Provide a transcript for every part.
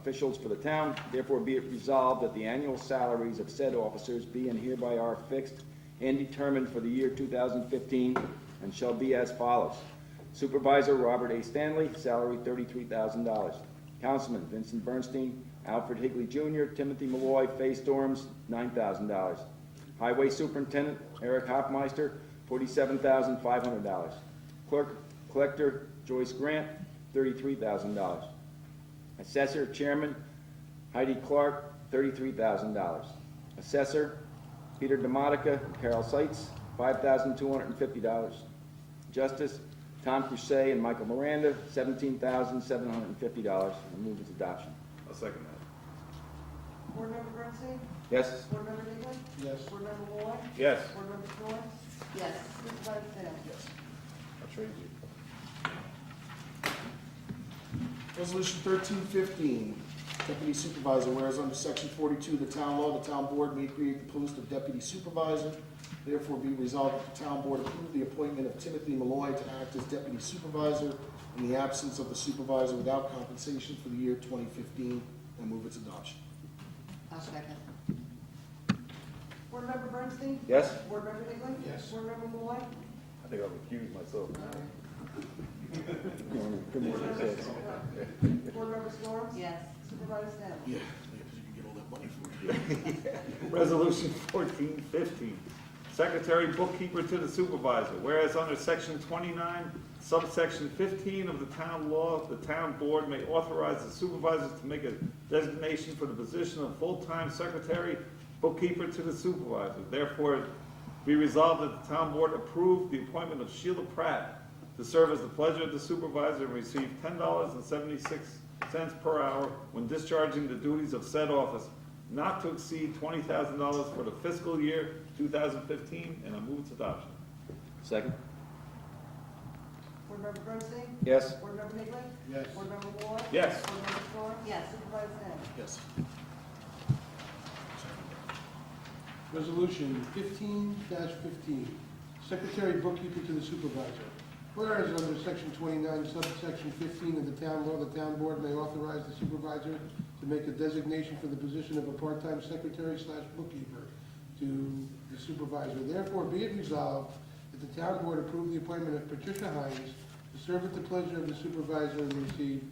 officials for the town. Therefore be it resolved that the annual salaries of said officers be and hereby are fixed and determined for the year 2015 and shall be as follows. Supervisor Robert A. Stanley, salary $33,000. Councilman Vincent Bernstein, Alfred Higley Jr., Timothy Malloy, Fay Storms, $9,000. Highway Superintendent Eric Hoffmeister, $47,500. Collector Joyce Grant, $33,000. Assessor Chairman Heidi Clark, $33,000. Assessor Peter DeModica and Carol Seitz, $5,250. Justice Tom Crusay and Michael Miranda, $17,750. And move its adoption. I'll second that. Board Member Bernstein? Yes. Board Member Higley? Yes. Board Member Malloy? Yes. Board Member Storms? yes, Supervisor Sam? Yes. I'll trade you. Resolution 1315, Deputy Supervisor, whereas under Section 42 of the Town Law, the Town Board may create the post of Deputy Supervisor. Therefore be resolved that the Town Board approve the appointment of Timothy Malloy to act as Deputy Supervisor in the absence of the Supervisor without compensation for the year 2015, and move its adoption. I'll second, Board Member Bernstein? Yes. Board Member Higley? Yes. Board Member Malloy? I think I'll recuse myself. Board Member Storms? yes, Supervisor Sam? Yeah, because you can get all that money for it. Resolution 1415, Secretary Bookkeeper to the Supervisor. Whereas under Section 29, subsection 15 of the Town Law, the Town Board may authorize the supervisors to make a designation for the position of full-time Secretary Bookkeeper to the Supervisor. Therefore, be resolved that the Town Board approve the appointment of Sheila Pratt to serve as the pleasure of the Supervisor and receive $10.76 per hour when discharging the duties of said office, not to exceed $20,000 for the fiscal year 2015, and I move its adoption. Second. Board Member Bernstein? Yes. Board Member Higley? Yes. Board Member Malloy? Yes. Board Member Storms? yes, Supervisor Sam? Yes. Resolution 15-15, Secretary Bookkeeper to the Supervisor. Whereas under Section 29, subsection 15 of the Town Law, the Town Board may authorize the Supervisor to make a designation for the position of a part-time Secretary/Bookkeeper to the Supervisor. Therefore, be it resolved that the Town Board approve the appointment of Patricia Hines to serve at the pleasure of the Supervisor and receive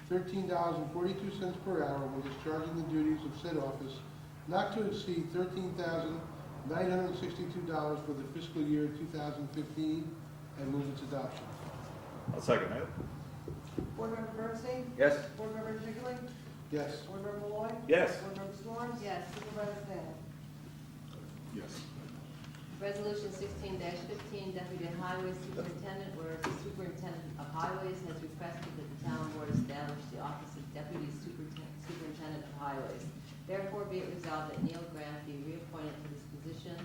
$13.42 per hour when discharging the duties of said office, not to exceed $13,962 for the fiscal year 2015, and move its adoption. I'll second that. Board Member Bernstein? Yes. Board Member Higley? Yes. Board Member Malloy? Yes. Board Member Storms? yes. Supervisor Sam? Yes. Resolution 16-15, Deputy Highway Superintendent, whereas the Superintendent of Highways has requested that the Town Board establish the office of Deputy Superintendent of Highways. Therefore, be it resolved that Neil Grant be reappointed to this position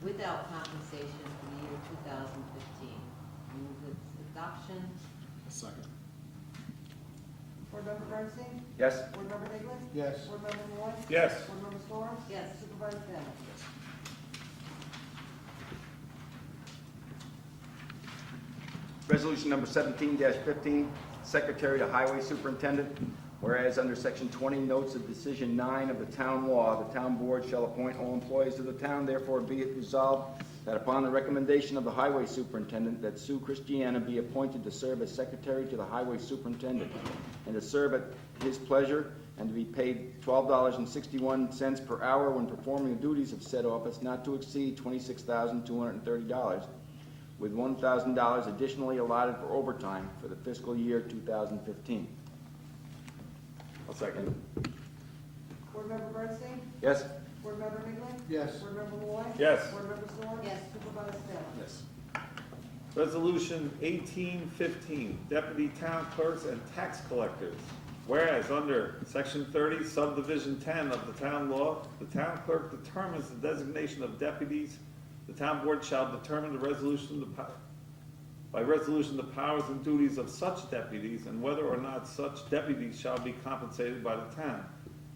without compensation for the year 2015. Move its adoption. Second. Board Member Bernstein? Yes. Board Member Higley? Yes. Board Member Malloy? Yes. Board Member Storms? Yes. Supervisor Sam? Yes. Resolution number 17-15, Secretary to Highway Superintendent. Whereas under Section 20 notes of Decision 9 of the Town Law, the Town Board shall appoint all employees of the town. Therefore be it resolved that upon the recommendation of the Highway Superintendent, that Sue Christiana be appointed to serve as Secretary to the Highway Superintendent, and to serve at his pleasure, and to be paid $12.61 per hour when performing the duties of said office, not to exceed $26,230, with $1,000 additionally allotted for overtime for the fiscal year 2015. I'll second. Board Member Bernstein? Yes. Board Member Higley? Yes. Board Member Malloy? Yes. Board Member Storms? Yes. Supervisor Sam? Yes. Resolution 1815, Deputy Town Clerks and Tax Collectors. Whereas under Section 30, Subdivision 10 of the Town Law, the Town Clerk determines the designation of deputies. The Town Board shall determine by resolution the powers and duties of such deputies, and whether or not such deputies shall be compensated by the town.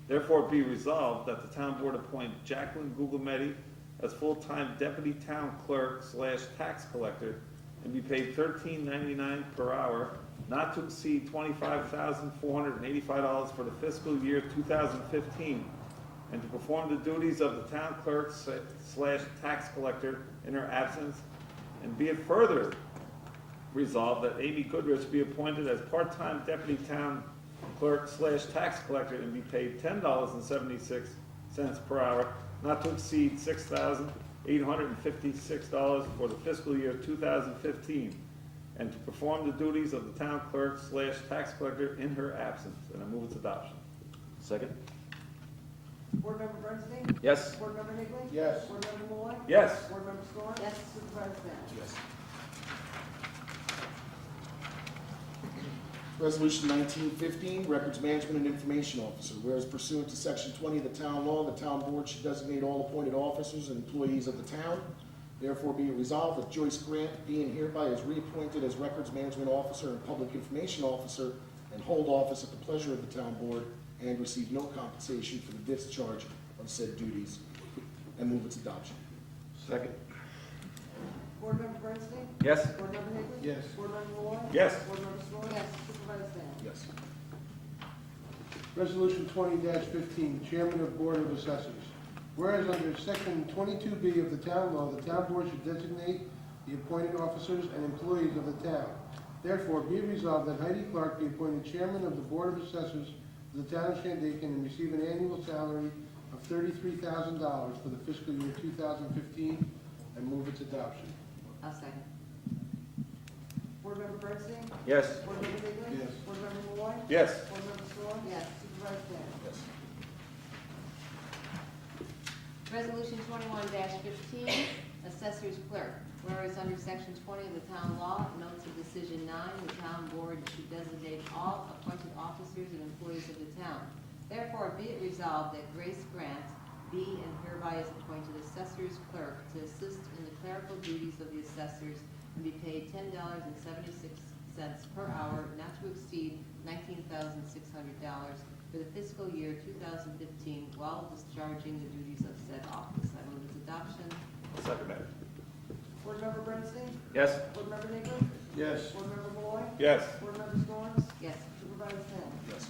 Therefore be resolved that the Town Board appoint Jacqueline Guglielmetti as full-time Deputy Town Clerk / Tax Collector and be paid $13.99 per hour not to exceed $25,485 for the fiscal year 2015, and to perform the duties of the town clerk / tax collector in her absence. And be it further resolved that Amy Goodrich be appointed as part-time deputy town clerk / tax collector and be paid $10.76 per hour, not to exceed $6,856 for the fiscal year 2015, and to perform the duties of the town clerk / tax collector in her absence. And I move its adoption. Second? Board Member Bernstein? Yes. Board Member Higley? Yes. Board Member Malloy? Yes. Board Member Storms? Yes. Supervisor Sam? Yes. Resolution 1915, Records Management and Information Officer. Whereas pursuant to Section 20 of the town law, the town board should designate all appointed officers and employees of the town. Therefore be it resolved that Joyce Grant being hereby is reappointed as Records Management Officer and Public Information Officer and hold office at the pleasure of the town board and receive no compensation for the discharge of said duties, and move its adoption. Second? Board Member Bernstein? Yes. Board Member Higley? Yes. Board Member Malloy? Yes. Board Member Storms? Yes. Supervisor Sam? Yes. Resolution 20-15, Chairman of Board of Assessors. Whereas under Section 22B of the town law, the town board should designate the appointed officers and employees of the town. Therefore, be it resolved that Heidi Clark be appointed Chairman of the Board of Assessors of the town of Shandaken and receive an annual salary of $33,000 for the fiscal year 2015, and move its adoption. I'll second. Board Member Bernstein? Yes. Board Member Higley? Yes. Board Member Malloy? Yes. Board Member Storms? Yes. Supervisor Sam? Yes. Resolution 21-15, Assessor's Clerk. Whereas under Section 20 of the town law, notes of Decision 9, the town board should designate all appointed officers and employees of the town. Therefore, be it resolved that Grace Grant be and hereby is appointed Assessor's Clerk to assist in the clerical duties of the assessors and be paid $10.76 per hour, not to exceed $19,600 for the fiscal year 2015 while discharging the duties of said office. I move its adoption. I'll second that. Board Member Bernstein? Yes. Board Member Higley? Yes. Board Member Malloy? Yes. Board Member Storms? Yes. Supervisor Sam? Yes.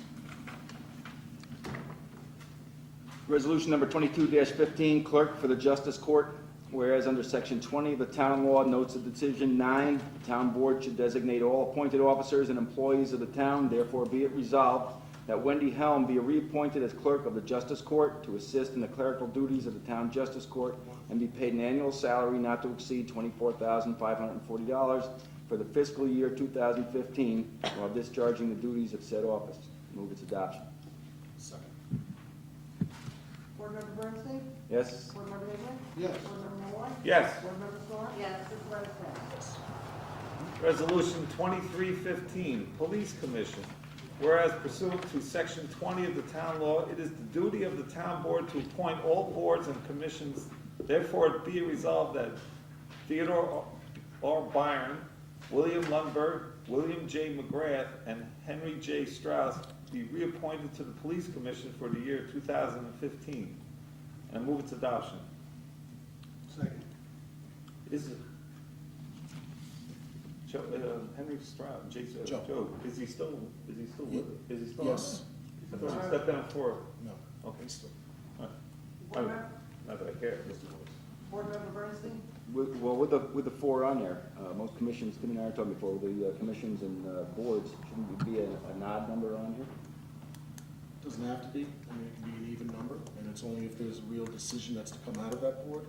Resolution number 22-15, Clerk for the Justice Court. Whereas under Section 20 of the town law, notes of Decision 9, the town board should designate all appointed officers and employees of the town. Therefore, be it resolved that Wendy Helm be reappointed as Clerk of the Justice Court to assist in the clerical duties of the Town Justice Court and be paid an annual salary not to exceed $24,540 for the fiscal year 2015 while discharging the duties of said office. Move its adoption. Second. Board Member Bernstein? Yes. Board Member Higley? Yes. Board Member Malloy? Yes. Board Member Storms? Yes. Supervisor Sam? Yes. Resolution 2315, Police Commission. Whereas pursuant to Section 20 of the town law, it is the duty of the town board to appoint all boards and commissions. Therefore, be it resolved that Theodore R. Byron, William Lundberg, William J. McGrath, and Henry J. Strauss be reappointed to the Police Commission for the year 2015. And I move its adoption. Second. Is it? Henry Stroud, Jason, Joe. Joe, is he still with it? Is he still? Yes. I thought he stepped down for, No. okay. Still. Board Oh, Member, not that I care. Board Member Bernstein? Well, with the four on there, most commissions, Tim and I were talking before, with the commissions and boards, shouldn't there be a odd number on here? Doesn't have to be. I mean, it can be an even number, and it's only if there's a real decision that's to come out of that board.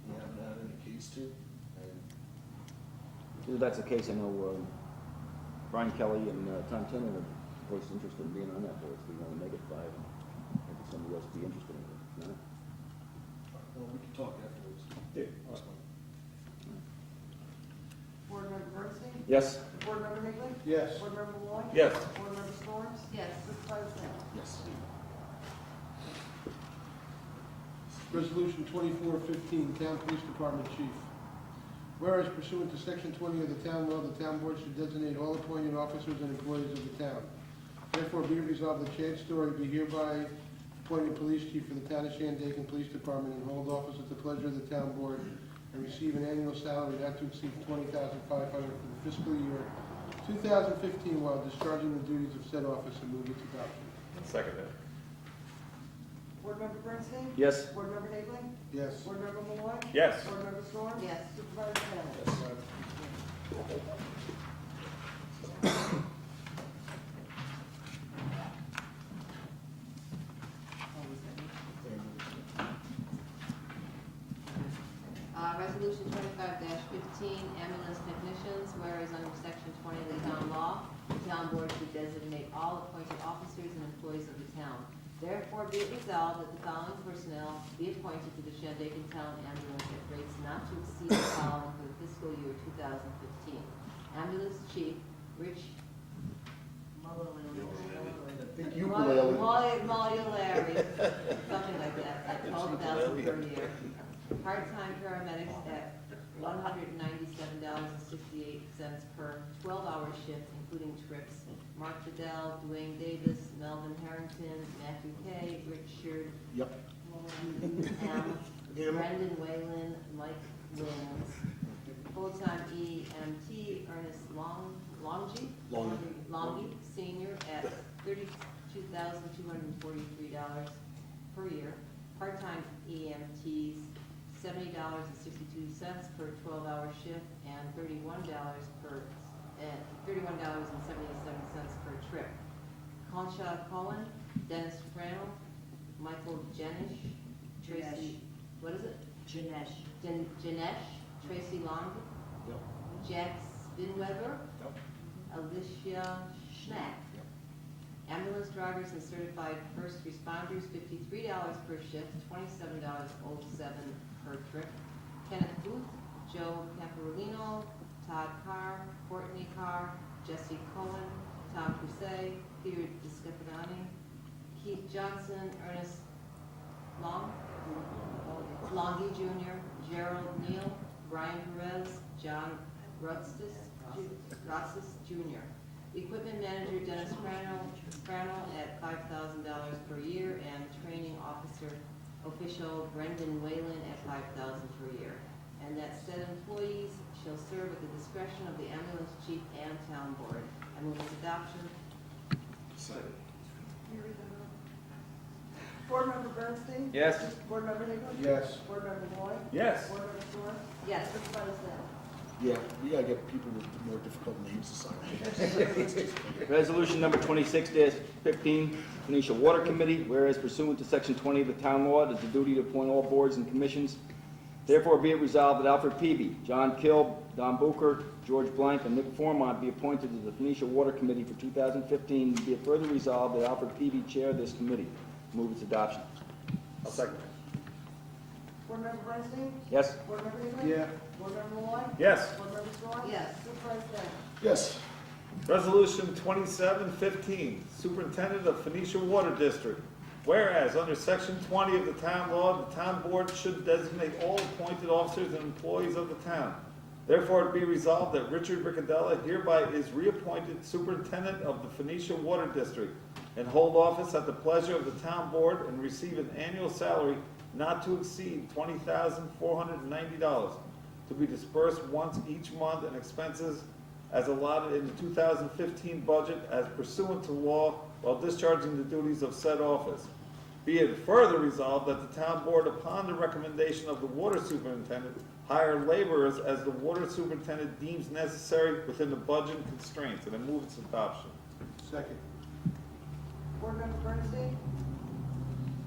We haven't had any case to. And If that's the case, I know Brian Kelly and Tom Tennant are voiced interest in being on that board, so we want to make it 5. Maybe somebody else would be interested in it. No? well, we can talk afterwards. Yeah. That's fine. Board Member Bernstein? Yes. Board Member Higley? Yes. Board Member Malloy? Yes. Board Member Storms? Yes. Supervisor Sam? Yes. Resolution 2415, Town Police Department Chief. Whereas pursuant to Section 20 of the town law, the town board should designate all appointed officers and employees of the town. Therefore, be it resolved that Chad Story be hereby appointed Police Chief for the Town of Shandaken Police Department and hold office at the pleasure of the town board and receive an annual salary not to exceed $20,500 for the fiscal year 2015, while discharging the duties of said office, and move its adoption. Second it. Board Member Bernstein? Yes. Board Member Higley? Yes. Board Member Malloy? Yes. Board Member Storms? Yes. Supervisor Bennett? Resolution 25-15, ambulance technicians, whereas under section 20 of the town law, the town board should designate all appointed officers and employees of the town. Therefore, be it resolved that the following personnel be appointed to the Shandaken Town Ambulance at rates not to exceed the following for the fiscal year 2015. Ambulance chief, Rich Ukulele. Larry, something like that, at $12,000 per year. Part-time paramedics at $197.68 per 12-hour shift, including trips. Mark Fidel, Dwayne Davis, Melvin Harrington, Matthew Kay, Richard Yep. M., Brendan Whalen, Mike Williams. Full-time EMT, Ernest Longy, senior, at $32,243 per year. Part-time EMTs, $70.62 per 12-hour shift, and $31.77 per trip. Concha Cohen, Dennis Crannell, Michael Jenish, Tracy, what is it? Janesh, Tracy Long, Yep. Jack Spinweber, Yep. Alicia Schnack. Ambulance drivers and certified first responders, $53 per shift, $27.07 per trip. Kenneth Booth, Joe Camperolino, Todd Carr, Courtney Carr, Jesse Cohen, Tom Crusay, Peter Discapidani, Keith Johnson, Ernest Longy Jr., Gerald Neal, Brian Perez, John Rutstis Jr. Equipment manager Dennis Crannell at $5,000 per year, and training officer official Brendan Whalen at $5,000 per year. And that said employees shall serve at the discretion of the ambulance chief and town board. I move its adoption. Second. Board Member Bernstein? Yes. Board Member Higley? Yes. Board Member Malloy? Yes. Board Member Storms? Yes. Supervisor Bennett? Yeah, we gotta get people with more difficult names to sign. Resolution number 26-15, Phoenicia Water Committee, whereas pursuant to section 20 of the town law, it is the duty to appoint all boards and commissions. Therefore, be it resolved that Alfred Peavy, John Kill, Don Bucher, George Blank, and Nick Formont be appointed to the Phoenicia Water Committee for 2015. Be it further resolved that Alfred Peavy chair this committee. Move its adoption. I'll second it. Board Member Bernstein? Yes. Board Member Higley? Yeah. Board Member Malloy? Yes. Board Member Storms? Yes. Supervisor Bennett? Yes. Resolution 2715, Superintendent of Phoenicia Water District. Whereas, under section 20 of the town law, the town board should designate all appointed officers and employees of the town. Therefore, it be resolved that Richard Riccadella hereby is reappointed Superintendent of the Phoenicia Water District and hold office at the pleasure of the town board and receive an annual salary not to exceed $20,490, to be dispersed once each month, and expenses as allotted in the 2015 budget as pursuant to law while discharging the duties of said office. Be it further resolved that the town board, upon the recommendation of the water superintendent, hire laborers as the water superintendent deems necessary within the budget constraints, and I move its adoption. Second. Board Member Bernstein?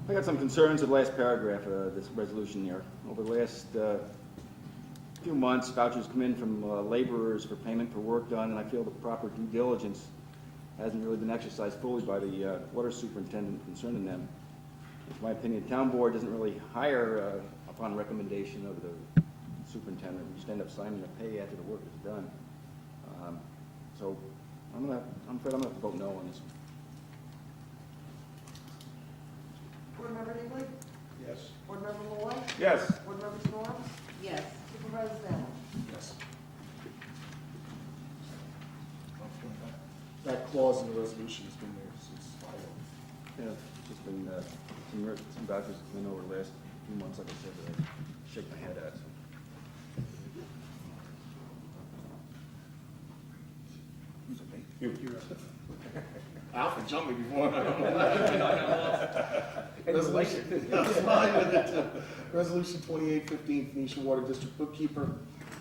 I got some concerns with the last paragraph of this resolution here. Over the last few months, vouchers come in from laborers for payment for work done, and I feel the proper due diligence hasn't really been exercised fully by the water superintendent concerning them. In my opinion, the town board doesn't really hire upon recommendation of the superintendent. We just end up signing a pay after the work is done. So I'm afraid I'm gonna vote no on this. Board Member Higley? Yes. Board Member Malloy? Yes. Board Member Storms? Yes. Supervisor Bennett? Yes. That clause in the resolution has been there since filed. Yeah, it's just been some vouchers that come in over the last few months, like I said, that I shake my head at. So. Alfred jumped me before. Resolution, I was fine with it too. Resolution 2815, Phoenicia Water District Bookkeeper.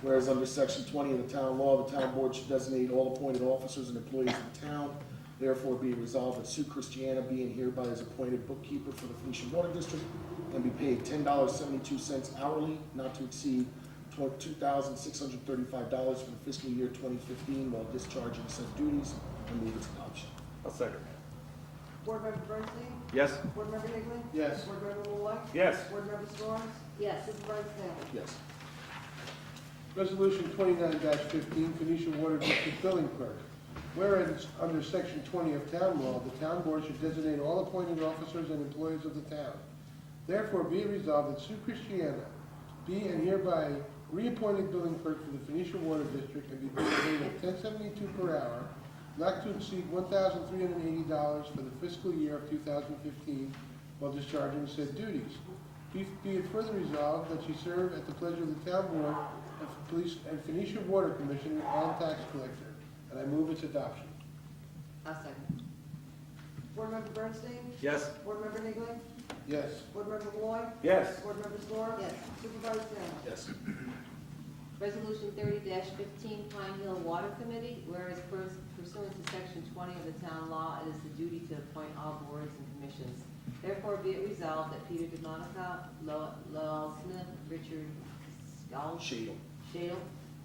Whereas under section 20 of the town law, the town board should designate all appointed officers and employees of the town. Therefore, be it resolved that Sue Christiana be and hereby is appointed bookkeeper for the Phoenicia Water District and be paid $10.72 hourly, not to exceed $2,635 for the fiscal year 2015 while discharging said duties, and move its adoption. I'll second. Board Member Bernstein? Yes. Board Member Higley? Yes. Board Member Malloy? Yes. Board Member Storms? Yes. Supervisor Family? Yes. Resolution 29-15, Phoenicia Water District Billing Clerk. Whereas under section 20 of town law, the town board should designate all appointed officers and employees of the town. Therefore, be it resolved that Sue Christiana be and hereby reappointed billing clerk for the Phoenicia Water District and be paid a rate of $10.72 per hour, not to exceed $1,380 for the fiscal year of 2015 while discharging said duties. Be it further resolved that she serve at the pleasure of the town board and police and Phoenicia Water Commission and tax collector, and I move its adoption. I'll second. Board Member Bernstein? Yes. Board Member Higley? Yes. Board Member Malloy? Yes. Board Member Storms? Yes. Supervisor Family? Yes. Resolution 30-15, Pine Hill Water Committee, whereas pursuant to section 20 of the town law, it is the duty to appoint all boards and commissions. Therefore, be it resolved that Peter DeMonica, Lowell Smith, Richard Shadle. Shadle,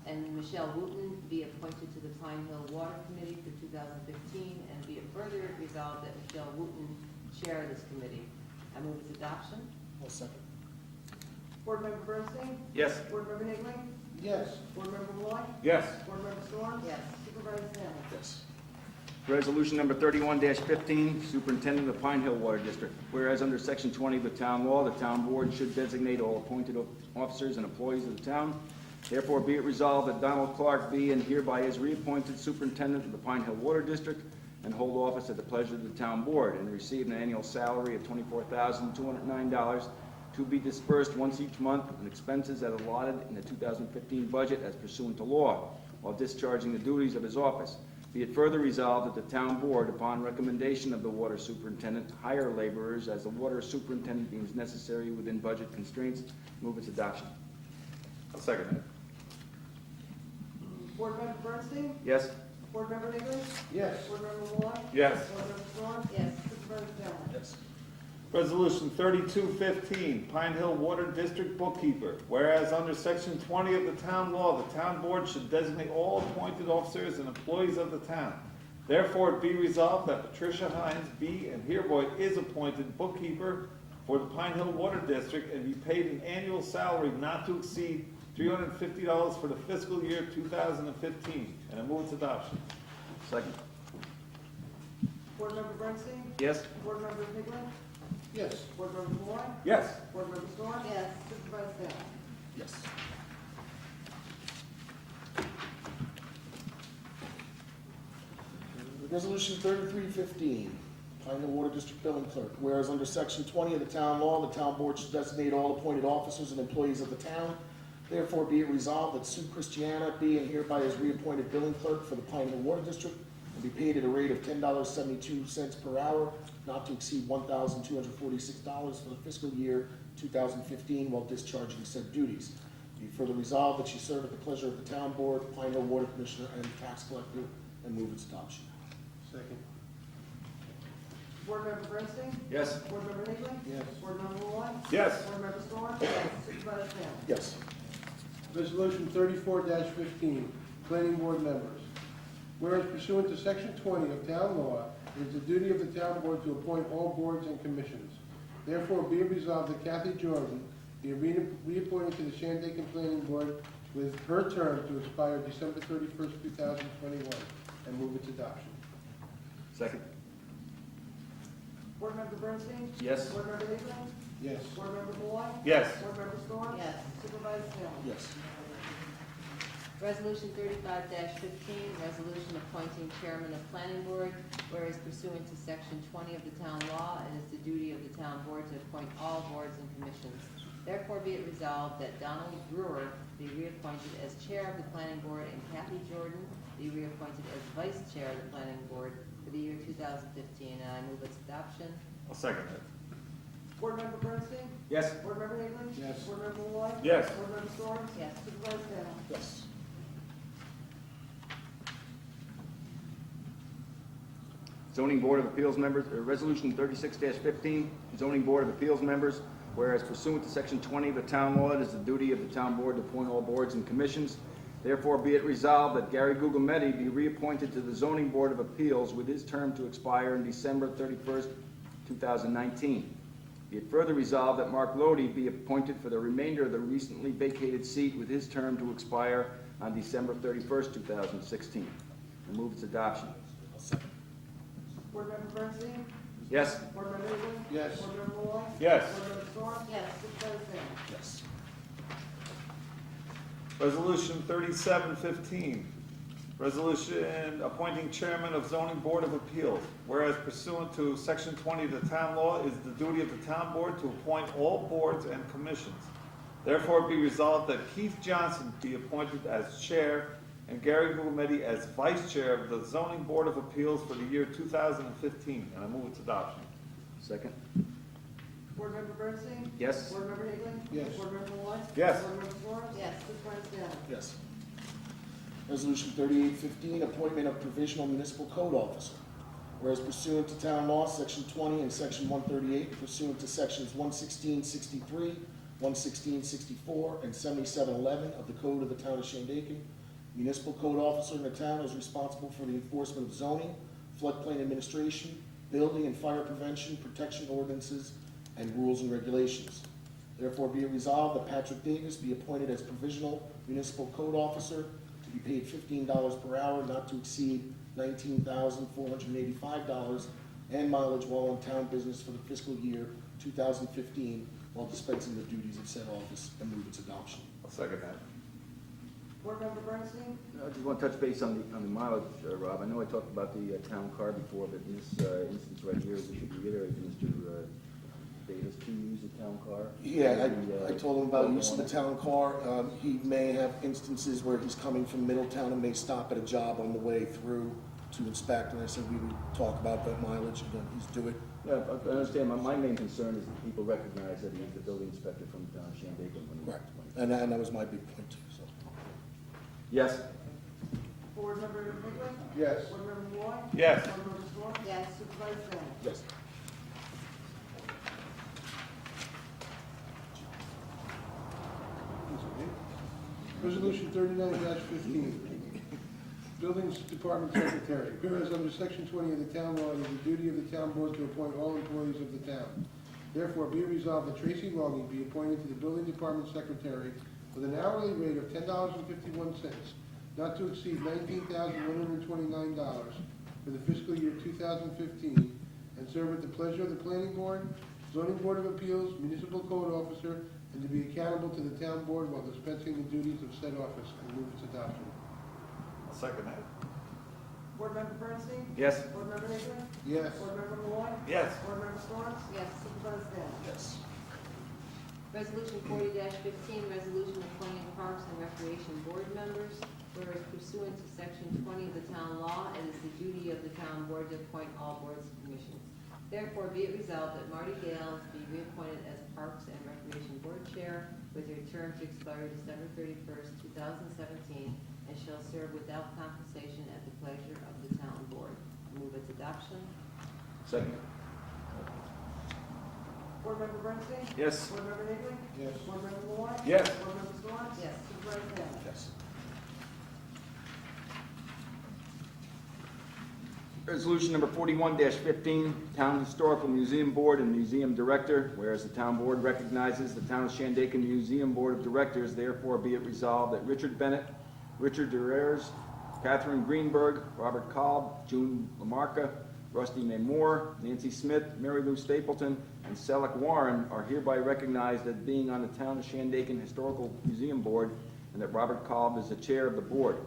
and Michelle Wooten be appointed to the Pine Hill Water Committee for 2015, and be it further resolved that Michelle Wooten chair this committee. I move its adoption. I'll second. Board Member Bernstein? Yes. Board Member Higley? Yes. Board Member Malloy? Yes. Board Member Storms? Yes. Supervisor Family? Yes. Resolution number 31-15, Superintendent of Pine Hill Water District. Whereas under section 20 of the town law, the town board should designate all appointed officers and employees of the town. Therefore, be it resolved that Donald Clark be and hereby is reappointed superintendent of the Pine Hill Water District and hold office at the pleasure of the town board and receive an annual salary of $24,209 to be dispersed once each month and expenses as allotted in the 2015 budget as pursuant to law while discharging the duties of his office. Be it further resolved that the town board, upon recommendation of the water superintendent, hire laborers as the water superintendent deems necessary within budget constraints. Move its adoption. I'll second it. Board Member Bernstein? Yes. Board Member Higley? Yes. Board Member Malloy? Yes. Board Member Storms? Yes. Supervisor Family? Yes. Resolution 3215, Pine Hill Water District Bookkeeper. Whereas under section 20 of the town law, the town board should designate all appointed officers and employees of the town. Therefore, it be resolved that Patricia Hines be and hereby is appointed bookkeeper for the Pine Hill Water District and be paid an annual salary not to exceed $350 for the fiscal year 2015. And I move its adoption. Second. Board Member Bernstein? Yes. Board Member Higley? Yes. Board Member Malloy? Yes. Board Member Storms? Yes. Supervisor Family? Yes. Resolution 3315, Pine Hill Water District Billing Clerk. Whereas under section 20 of the town law, the town board should designate all appointed officers and employees of the town. Therefore, be it resolved that Sue Christiana be and hereby is reappointed billing clerk for the Pine Hill Water District and be paid at a rate of $10.72 per hour, not to exceed $1,246 for the fiscal year 2015 while discharging said duties. Be further resolved that she serve at the pleasure of the town board, Pine Hill Water Commissioner, and tax collector, and move its adoption. Second. Board Member Bernstein? Yes. Board Member Higley? Yes. Board Member Malloy? Yes. Board Member Storms? Yes. Supervisor Family? Yes. Resolution 34-15, Planning Board members. Whereas pursuant to section 20 of town law, it is the duty of the town board to appoint all boards and commissions. Therefore, be it resolved that Kathy Jordan be reappointed to the Shandaken Planning Board with her term to expire December 31st, 2021, and move its adoption. Second. Board Member Bernstein? Yes. Board Member Higley? Yes. Board Member Malloy? Yes. Board Member Storms? Yes. Supervisor Family? Yes. Resolution 35-15, resolution appointing chairman of planning board, whereas pursuant to section 20 of the town law, it is the duty of the town board to appoint all boards and commissions. Therefore, be it resolved that Donald Brewer be reappointed as chair of the planning board and Kathy Jordan be reappointed as vice chair of the planning board for the year 2015, and I move its adoption. I'll second it. Board Member Bernstein? Yes. Board Member Higley? Yes. Board Member Malloy? Yes. Board Member Storms? Yes. Supervisor Salem? Yes. Zoning Board of Appeals members, Resolution 36-15, Zoning Board of Appeals members, whereas pursuant to Section 20 of the Town Law, it is the duty of the Town Board to appoint all boards and commissions. Therefore, be it resolved that Gary Guglielmetti be reappointed to the Zoning Board of Appeals with his term to expire on December 31st, 2019. Be it further resolved that Mark Lodi be appointed for the remainder of the recently vacated seat with his term to expire on December 31st, 2016. I move its adoption. I'll second. Board Member Bernstein? Yes. Board Member Higley? Yes. Board Member Malloy? Yes. Board Member Storms? Yes. Supervisor Salem? Yes. Resolution 3715, resolution appointing chairman of zoning board of appeals. Whereas pursuant to Section 20 of the town law, it is the duty of the town board to appoint all boards and commissions. Therefore, be resolved that Keith Johnson be appointed as chair and Gary Guglielmetti as vice chair of the zoning board of appeals for the year 2015, and I move its adoption. Second. Board Member Bernstein? Yes. Board Member Higley? Yes. Board Member Malloy? Yes. Board Member Storms? Yes. Supervisor Salem? Yes. Resolution 3815, appointment of provisional municipal code officer. Whereas pursuant to town law, section 20 and section 138, pursuant to sections 11663, 11664, and 7711 of the Code of the Town of Shandaken, municipal code officer in the town is responsible for the enforcement of zoning, floodplain administration, building and fire prevention, protection ordinances, and rules and regulations. Therefore, be it resolved that Patrick Davis be appointed as provisional municipal code officer to be paid $15 per hour, not to exceed $19,485, and mileage while in town business for the fiscal year 2015, while dispensing the duties of said office, and move its adoption. I'll second that. Board Member Bernstein? I just want to touch base on the mileage, Rob. I know I talked about the town car before, but in this instance right here, we should reiterate to Mr. Davis to use the town car. Yeah, I told him about using the town car. He may have instances where he's coming from Middletown and may stop at a job on the way through to inspect, and I said we would talk about that mileage, and then he's do it. Yeah, I understand. My main concern is that people recognize that he's the building inspector from the town of Shandaken when he Correct. And that was my big point too, so. Yes. Board Member Higley? Yes. Board Member Malloy? Yes. Board Member Storms? Yes. Supervisor Salem? Yes. Resolution 39-15, Buildings Department Secretary. Whereas under Section 20 of the town law, it is the duty of the town board to appoint all employees of the town. Therefore, be it resolved that Tracy Longy be appointed to the Building Department Secretary with an hourly rate of $10.51, not to exceed $19,129 for the fiscal year 2015, and serve at the pleasure of the Planning Board, Zoning Board of Appeals, Municipal Code Officer, and to be accountable to the town board while dispensing the duties of said office, and move its adoption. I'll second that. Board Member Bernstein? Yes. Board Member Higley? Yes. Board Member Malloy? Yes. Board Member Storms? Yes. Supervisor Salem? Yes. Resolution 40-15, resolution appointing Parks and Recreation Board members. Whereas pursuant to Section 20 of the town law, it is the duty of the town board to appoint all boards and commissions. Therefore, be it resolved that Marty Gale be reappointed as Parks and Recreation Board Chair with her term to expire December 31st, 2017, and shall serve without compensation at the pleasure of the town board. Move its adoption. Second. Board Member Bernstein? Yes. Board Member Higley? Yes. Board Member Malloy? Yes. Board Member Storms? Yes. Supervisor Salem? Yes. Resolution number 41-15, Town Historical Museum Board and Museum Director. Whereas the town board recognizes the Town of Shandaken Museum Board of Directors, therefore be it resolved that Richard Bennett, Richard Durers, Catherine Greenberg, Robert Kolb, June Lamarca, Rusty May Moore, Nancy Smith, Mary Lou Stapleton, and Selleck Warren are hereby recognized as being on the Town of Shandaken Historical Museum Board, and that Robert Kolb is the chair of the board.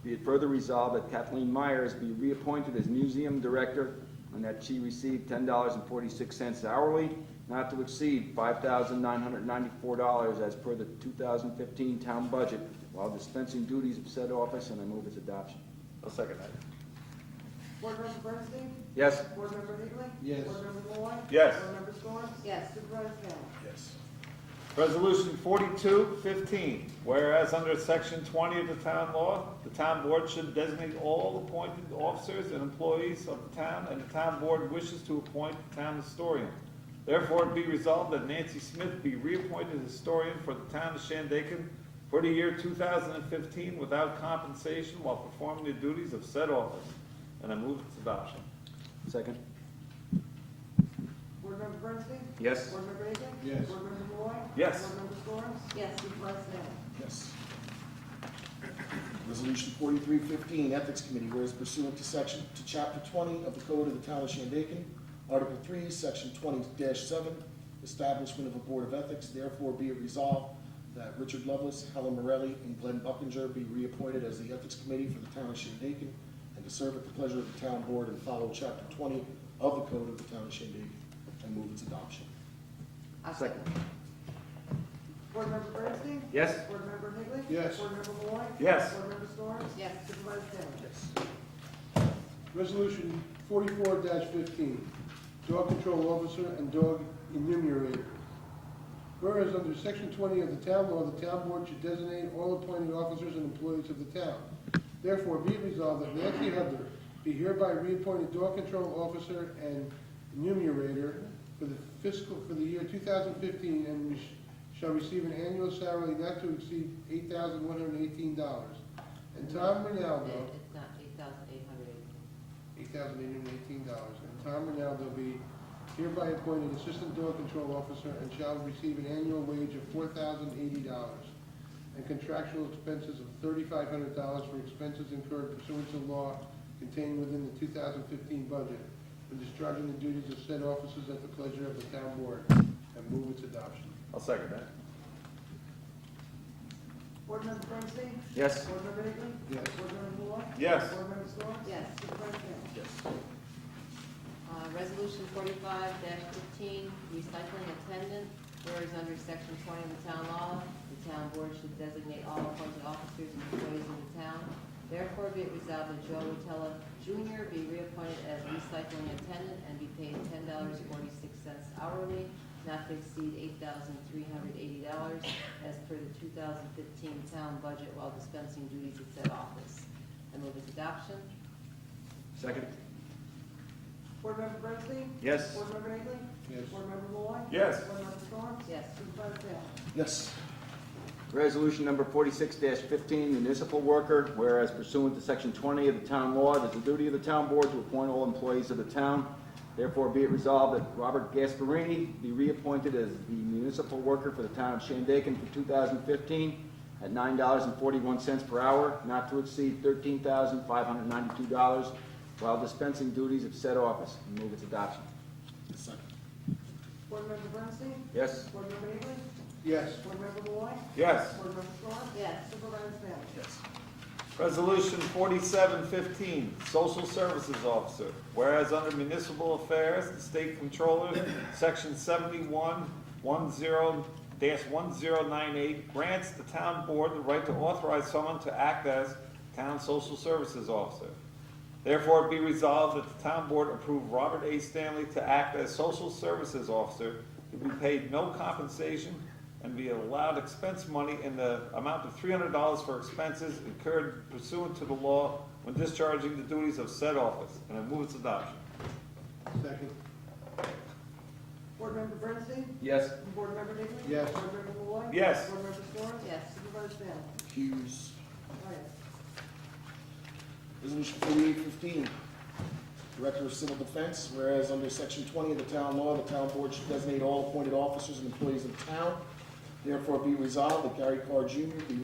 Be it further resolved that Kathleen Myers be reappointed as museum director and that she receive $10.46 hourly, not to exceed $5,994 as per the 2015 town budget, while dispensing duties of said office, and I move its adoption. I'll second that. Board Member Bernstein? Yes. Board Member Higley? Yes. Board Member Malloy? Yes. Board Member Storms? Yes. Supervisor Kelley? Yes. Resolution 4215, whereas under Section 20 of the town law, the town board should designate all appointed officers and employees of the town, and the town board wishes to appoint the town historian. Therefore, it be resolved that Nancy Smith be reappointed historian for the town of Shandaken for the year 2015 without compensation while performing the duties of said office. And I move its adoption. Second. Board Member Bernstein? Yes. Board Member Higley? Yes. Board Member Malloy? Yes. Board Member Storms? Yes. Supervisor Kelley? Yes. Resolution 4315, Ethics Committee, whereas pursuant to Chapter 20 of the Code of the Town of Shandaken, Article 3, Section 20-7, Establishment of a Board of Ethics, therefore be it resolved that Richard Lovelace, Helen Morelli, and Glenn Buckinger be reappointed as the Ethics Committee for the Town of Shandaken and to serve at the pleasure of the Town Board and follow Chapter 20 of the Code of the Town of Shandaken, and move its adoption. I'll second. Board Member Bernstein? Yes. Board Member Higley? Yes. Board Member Malloy? Yes. Board Member Storms? Yes. Supervisor Kelley? Yes. Resolution 44-15, dog control officer and dog enumerator. Whereas under Section 20 of the town law, the town board should designate all appointed officers and employees of the town. Therefore, be it resolved that Nancy Hudler be hereby reappointed dog control officer and enumerator for the year 2015 and shall receive an annual salary not to exceed $8,118. And Tom Rinaldo, It's not $8,880. $8,818. And Tom Rinaldo be hereby appointed Assistant Dog Control Officer and shall receive an annual wage of $4,080 and contractual expenses of $3,500 for expenses incurred pursuant to law contained within the 2015 budget for discharging the duties of said officers at the pleasure of the town board, and move its adoption. I'll second that. Board Member Bernstein? Yes. Board Member Higley? Yes. Board Member Malloy? Yes. Board Member Storms? Yes. Supervisor Kelley? Yes. Resolution 45-15, recycling attendant, whereas under Section 20 of the town law, the town board should designate all appointed officers and employees in the town. Therefore, be it resolved that Joe Rotella Jr. be reappointed as recycling attendant and be paid $10.46 hourly, not to exceed $8,380 as per the 2015 town budget while dispensing duties at said office. I move its adoption. Second. Board Member Bernstein? Yes. Board Member Higley? Yes. Board Member Malloy? Yes. Board Member Storms? Yes. Supervisor Kelley? Yes. Resolution number 46-15, municipal worker, whereas pursuant to Section 20 of the town law, it is the duty of the town board to appoint all employees of the town. Therefore, be it resolved that Robert Gasparini be reappointed as the municipal worker for the town of Shandaken for 2015 at $9.41 per hour, not to exceed $13,592, while dispensing duties of said office. And move its adoption. Second. Board Member Bernstein? Yes. Board Member Higley? Yes. Board Member Malloy? Yes. Board Member Storms? Yes. Supervisor Kelley? Yes. Resolution 4715, Social Services Officer. Whereas under Municipal Affairs, the State Controller, Section 7110-1098, grants the town board the right to authorize someone to act as Town Social Services Officer. Therefore, it be resolved that the town board approve Robert A. Stanley to act as Social Services Officer, to be paid no compensation, and be allowed expense money in the amount of $300 for expenses incurred pursuant to the law when discharging the duties of said office. And I move its adoption. Second. Board Member Bernstein? Yes. Board Member Higley? Yes. Board Member Malloy? Yes. Board Member Storms? Yes. Supervisor Kelley? Hughes. Aye. Resolution 4815, Director of Civil Defense, whereas under Section 20 of the town law, the town board should designate all appointed officers and employees of the town. Therefore, be resolved that Gary Carr Jr. be